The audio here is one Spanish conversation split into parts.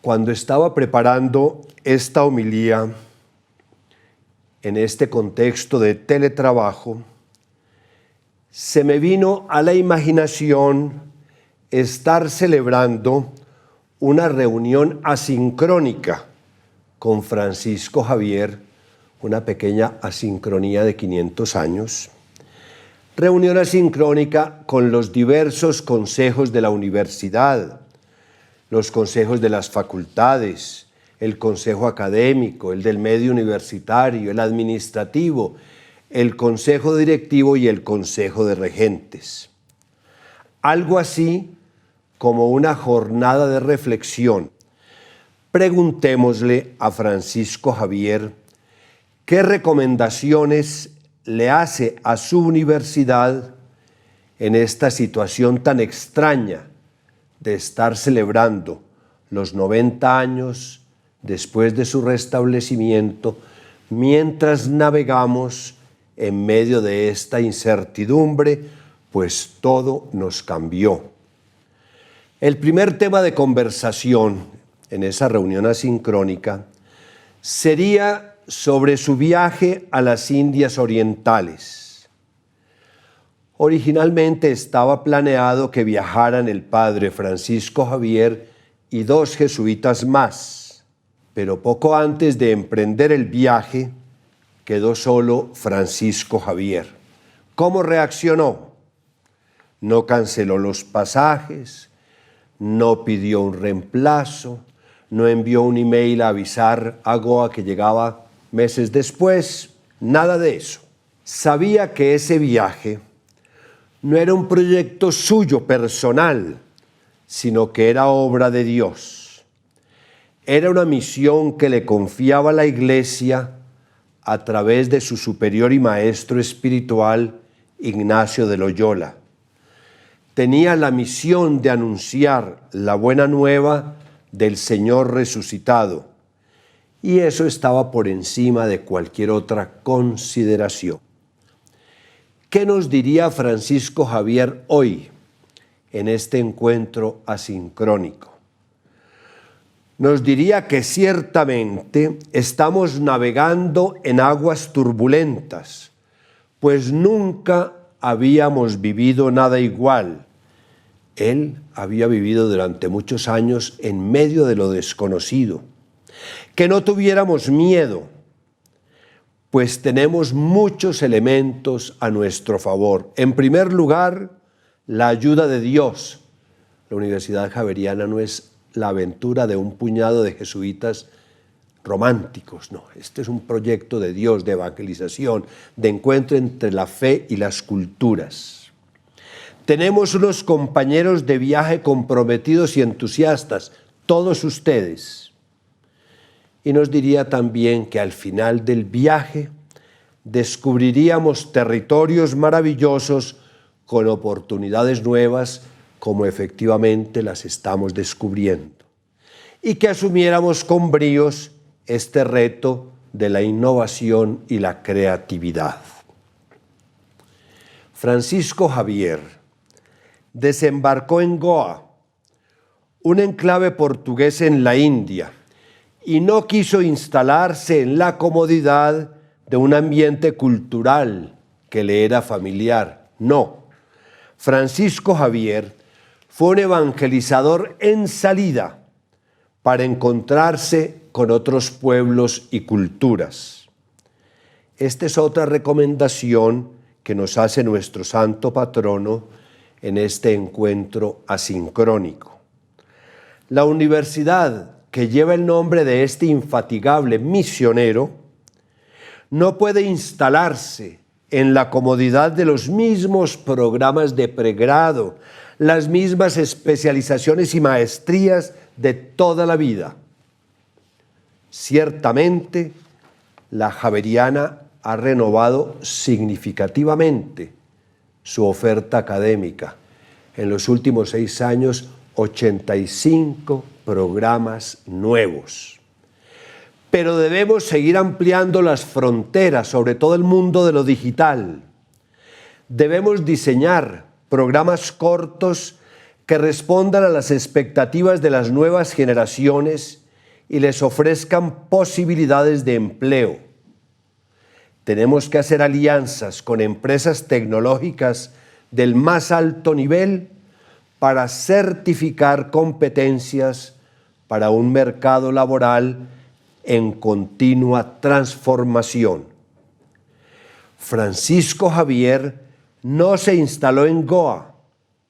Cuando estaba preparando esta homilía en este contexto de teletrabajo, se me vino a la imaginación estar celebrando una reunión asincrónica con Francisco Javier, una pequeña asincronía de 500 años. Reunión asincrónica con los diversos consejos de la universidad, los consejos de las facultades, el consejo académico, el del medio universitario, el administrativo, el consejo directivo y el consejo de regentes. Algo así como una jornada de reflexión. Preguntémosle a Francisco Javier qué recomendaciones le hace a su universidad en esta situación tan extraña de estar celebrando los 90 años después de su restablecimiento, mientras navegamos en medio de esta incertidumbre, pues todo nos cambió. El primer tema de conversación en esa reunión asincrónica sería sobre su viaje a las Indias Orientales. Originalmente estaba planeado que viajaran el padre Francisco Javier y 2 jesuitas más, pero poco antes de emprender el viaje quedó solo Francisco Javier. ¿Cómo reaccionó? No canceló los pasajes, no pidió un reemplazo, no envió un email a avisar a Goa que llegaba meses después, nada de eso. Sabía que ese viaje no era un proyecto suyo personal, sino que era obra de Dios. Era una misión que le confiaba la Iglesia a través de su superior y maestro espiritual, Ignacio de Loyola. Tenía la misión de anunciar la buena nueva del Señor resucitado, y eso estaba por encima de cualquier otra consideración. ¿Qué nos diría Francisco Javier hoy en este encuentro asincrónico? Nos diría que ciertamente estamos navegando en aguas turbulentas, pues nunca habíamos vivido nada igual. Él había vivido durante muchos años en medio de lo desconocido. Que no tuviéramos miedo, pues tenemos muchos elementos a nuestro favor. En primer lugar, la ayuda de Dios. La Universidad Javeriana no es la aventura de un puñado de jesuitas románticos, no. Este es un proyecto de Dios, de evangelización, de encuentro entre la fe y las culturas. Tenemos unos compañeros de viaje comprometidos y entusiastas, todos ustedes. Y nos diría también que al final del viaje descubriríamos territorios maravillosos con oportunidades nuevas, como efectivamente las estamos descubriendo. Y que asumiéramos con bríos este reto de la innovación y la creatividad. Francisco Javier desembarcó en Goa, un enclave portugués en la India, y no quiso instalarse en la comodidad de un ambiente cultural que le era familiar. No, Francisco Javier fue un evangelizador en salida para encontrarse con otros pueblos y culturas. Esta es otra recomendación que nos hace nuestro santo patrono en este encuentro asincrónico. La universidad que lleva el nombre de este infatigable misionero, no puede instalarse en la comodidad de los mismos programas de pregrado, las mismas especializaciones y maestrías de toda la vida. Ciertamente, la Javeriana ha renovado significativamente su oferta académica. En los últimos 6 años, 85 programas nuevos. Pero debemos seguir ampliando las fronteras, sobre todo el mundo de lo digital. Debemos diseñar programas cortos que respondan a las expectativas de las nuevas generaciones y les ofrezcan posibilidades de empleo. Tenemos que hacer alianzas con empresas tecnológicas del más alto nivel para certificar competencias para un mercado laboral en continua transformación. Francisco Javier no se instaló en Goa,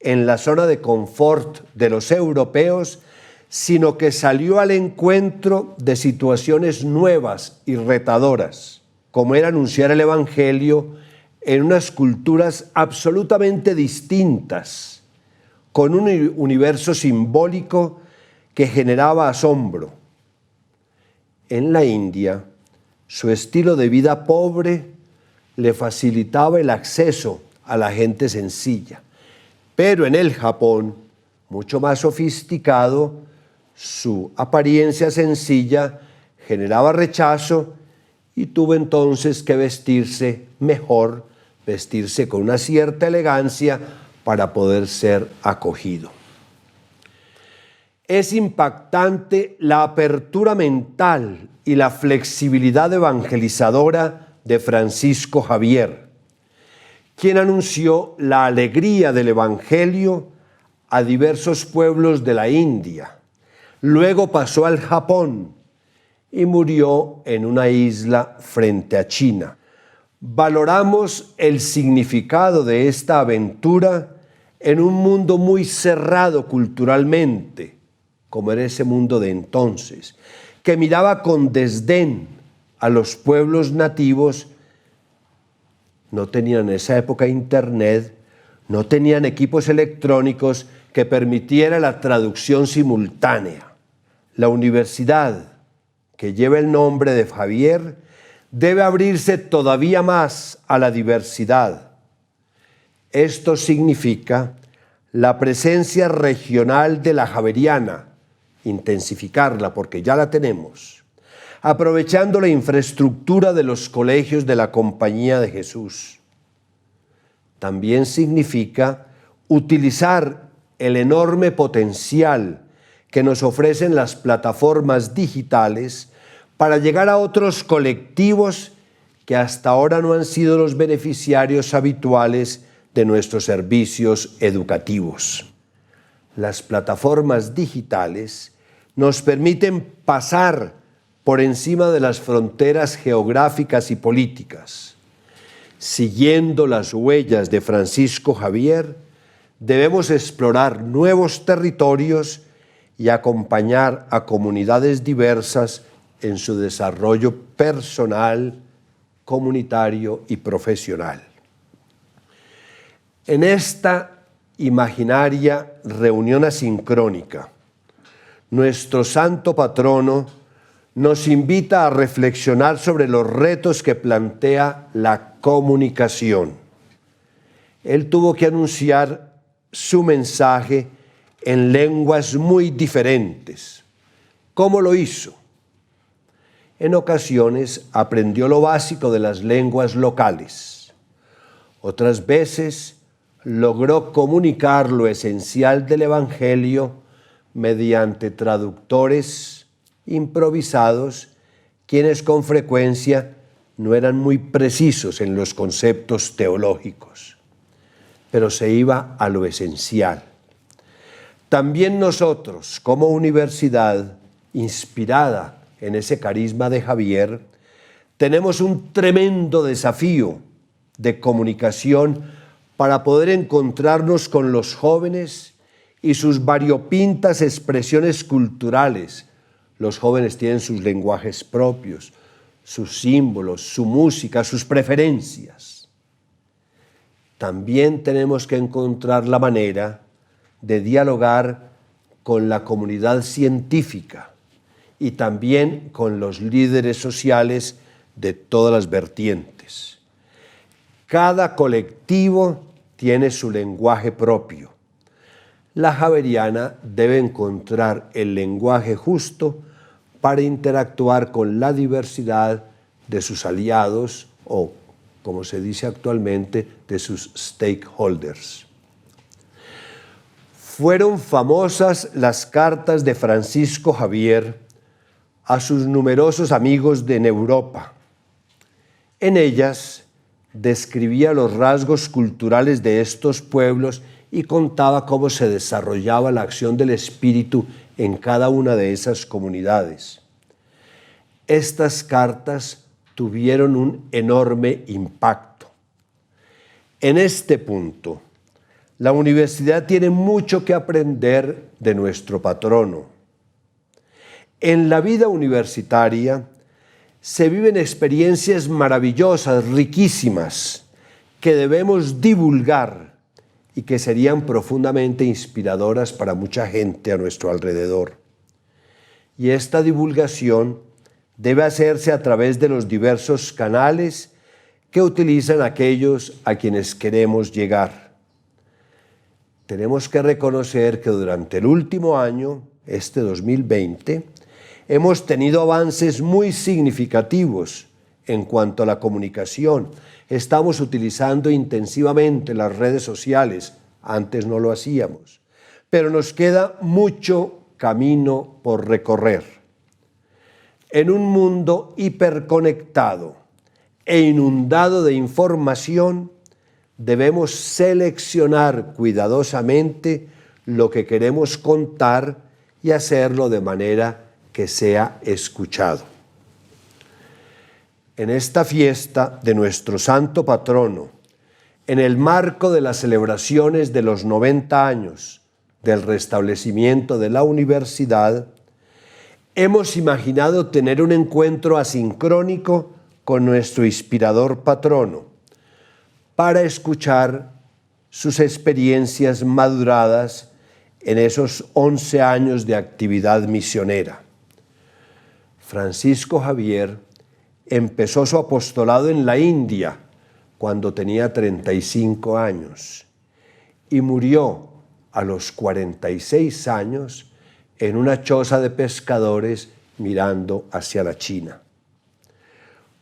en la zona de confort de los europeos, sino que salió al encuentro de situaciones nuevas y retadoras, como era anunciar el Evangelio en unas culturas absolutamente distintas, con un universo simbólico que generaba asombro. En la India, su estilo de vida pobre le facilitaba el acceso a la gente sencilla. Pero en el Japón, mucho más sofisticado, su apariencia sencilla generaba rechazo y tuvo entonces que vestirse mejor, vestirse con una cierta elegancia para poder ser acogido. Es impactante la apertura mental y la flexibilidad evangelizadora de Francisco Javier, quien anunció la alegría del Evangelio a diversos pueblos de la India. Luego pasó al Japón y murió en una isla frente a China. Valoramos el significado de esta aventura en un mundo muy cerrado culturalmente, como era ese mundo de entonces, que miraba con desdén a los pueblos nativos. No tenían en esa época internet, no tenían equipos electrónicos que permitiera la traducción simultánea. La universidad, que lleva el nombre de Javier, debe abrirse todavía más a la diversidad. Esto significa la presencia regional de la javeriana, intensificarla porque ya la tenemos, aprovechando la infraestructura de los colegios de la Compañía de Jesús. También significa utilizar el enorme potencial que nos ofrecen las plataformas digitales para llegar a otros colectivos que hasta ahora no han sido los beneficiarios habituales de nuestros servicios educativos. Las plataformas digitales nos permiten pasar por encima de las fronteras geográficas y políticas. Siguiendo las huellas de Francisco Javier, debemos explorar nuevos territorios y acompañar a comunidades diversas en su desarrollo personal, comunitario y profesional. En esta imaginaria reunión asincrónica, nuestro santo patrono nos invita a reflexionar sobre los retos que plantea la comunicación. Él tuvo que anunciar su mensaje en lenguas muy diferentes. ¿Cómo lo hizo? En ocasiones aprendió lo básico de las lenguas locales. Otras veces logró comunicar lo esencial del Evangelio mediante traductores improvisados, quienes con frecuencia no eran muy precisos en los conceptos teológicos, pero se iba a lo esencial. También nosotros, como universidad, inspirada en ese carisma de Javier, tenemos un tremendo desafío de comunicación para poder encontrarnos con los jóvenes y sus variopintas expresiones culturales. Los jóvenes tienen sus lenguajes propios, sus símbolos, su música, sus preferencias. También tenemos que encontrar la manera de dialogar con la comunidad científica y también con los líderes sociales de todas las vertientes. Cada colectivo tiene su lenguaje propio. La javeriana debe encontrar el lenguaje justo para interactuar con la diversidad de sus aliados o, como se dice actualmente, de sus stakeholders. Fueron famosas las cartas de Francisco Javier a sus numerosos amigos en Europa. En ellas describía los rasgos culturales de estos pueblos y contaba cómo se desarrollaba la acción del Espíritu en cada una de esas comunidades. Estas cartas tuvieron un enorme impacto. En este punto, la universidad tiene mucho que aprender de nuestro patrono. En la vida universitaria se viven experiencias maravillosas, riquísimas, que debemos divulgar y que serían profundamente inspiradoras para mucha gente a nuestro alrededor. Y esta divulgación debe hacerse a través de los diversos canales que utilizan aquellos a quienes queremos llegar. Tenemos que reconocer que durante el último año, este 2020, hemos tenido avances muy significativos en cuanto a la comunicación. Estamos utilizando intensivamente las redes sociales, antes no lo hacíamos, pero nos queda mucho camino por recorrer. En un mundo hiperconectado e inundado de información, debemos seleccionar cuidadosamente lo que queremos contar y hacerlo de manera que sea escuchado. En esta fiesta de nuestro santo patrono, en el marco de las celebraciones de los 90 años del restablecimiento de la universidad, hemos imaginado tener un encuentro asincrónico con nuestro inspirador patrono para escuchar sus experiencias maduradas en esos 11 años de actividad misionera. Francisco Javier empezó su apostolado en la India cuando tenía 35 años y murió a los 46 años en una choza de pescadores mirando hacia la China.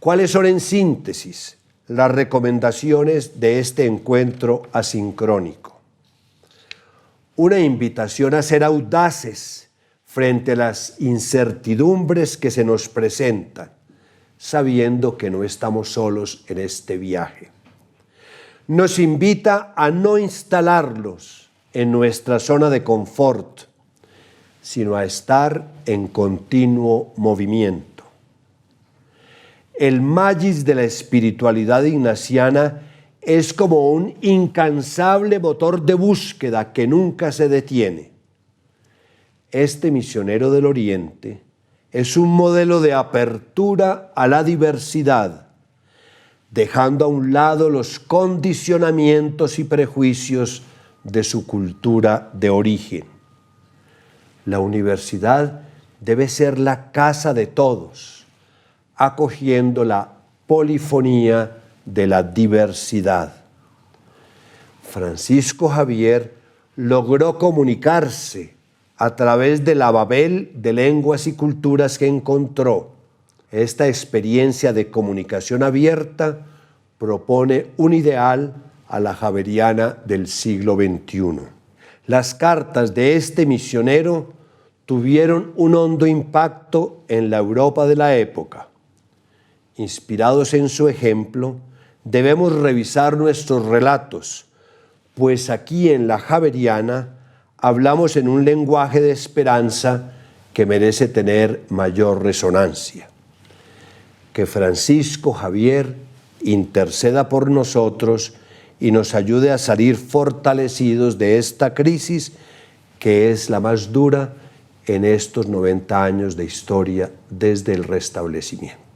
¿Cuáles son en síntesis las recomendaciones de este encuentro asincrónico? Una invitación a ser audaces frente a las incertidumbres que se nos presentan, sabiendo que no estamos solos en este viaje. Nos invita a no instalarlos en nuestra zona de confort, sino a estar en continuo movimiento. El magis de la espiritualidad ignaciana es como un incansable motor de búsqueda que nunca se detiene. Este misionero del Oriente es un modelo de apertura a la diversidad, dejando a un lado los condicionamientos y prejuicios de su cultura de origen. La universidad debe ser la casa de todos, acogiendo la polifonía de la diversidad. Francisco Javier logró comunicarse a través de la Babel de lenguas y culturas que encontró. Esta experiencia de comunicación abierta propone un ideal a la javeriana del siglo XXI. Las cartas de este misionero tuvieron un hondo impacto en la Europa de la época. Inspirados en su ejemplo, debemos revisar nuestros relatos, pues aquí en la Javeriana hablamos en un lenguaje de esperanza que merece tener mayor resonancia. Que Francisco Javier interceda por nosotros y nos ayude a salir fortalecidos de esta crisis que es la más dura en estos 90 años de historia desde el restablecimiento.